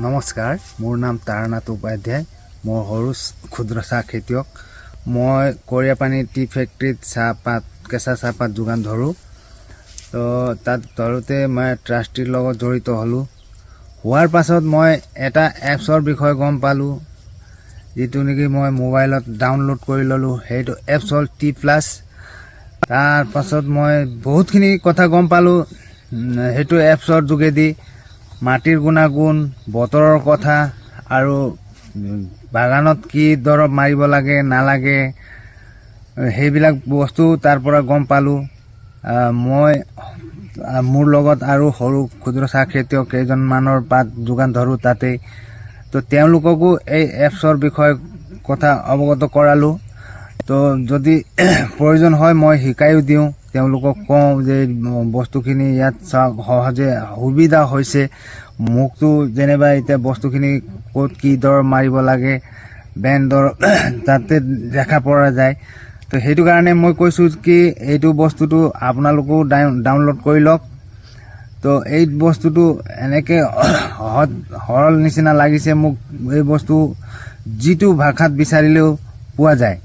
নমস্কাৰ, মোৰ নাম তাৰানাথ উপাধ্যায়। মই সৰু ক্ষুদ্ৰ চাহ খেতিয়ক। মই কৰিয়াপানী টি ফেক্টৰীত চাহপাত কেঁচা চাহপাত যোগান ধৰোঁ। তো তাত ধৰোঁতে মই ট্ৰাষ্টিৰ লগত জড়িত হ'লোঁ। হোৱাৰ পাছত মই এটা এপছৰ বিষয়ে গম পালোঁ, যিটো নেকি মই মোবাইলত ডাউনলোড কৰি ল'লোঁ। সেইটো এপছ হ'ল T+। তাৰ পাছত মই বহুতখিনি কথা গম পালোঁ সেইটো এপছৰ যোগেদি। মাটিৰ গুণাগুণ, বতৰৰ কথা আৰু বাগানত কি দৰৱ মাৰিব লাগে নালাগে, সেইবিলাক বস্তু তাৰ পৰা গম পালোঁ। মই মোৰ লগত আৰু সৰু ক্ষুদ্ৰ চাহ খেতিয়ক কেইজনমানৰ পাত যোগান ধৰোঁ তাতেই। তো তেওঁলোককো এই এপছৰ বিষয়ে কথা অৱগত কৰালোঁ। তো যদি প্ৰয়োজন হয় মই শিকায়ো দিওঁ, তেওঁলোকক কওঁ যে বস্তুখিনি ইয়াত চাওক সহজে সুবিধা হৈছে। মোকতো যেনিবা এতিয়া বস্তুখিনি ক'ত কি দৰৱ মাৰিব লাগে, ব্ৰেণ্ড দৰৱ তাতে দেখা পৰা যায়। তো সেইটো কাৰণে মই কৈছোঁ কি এইটো বস্তুটো আপোনালোকেও ডাউনলোড কৰি লওক। তো এই বস্তুটো এনেকৈ সৰল নিচিনা লাগিছে মোক। এই বস্তু যিটো ভাষাত বিচাৰিলেও পোৱা যায়।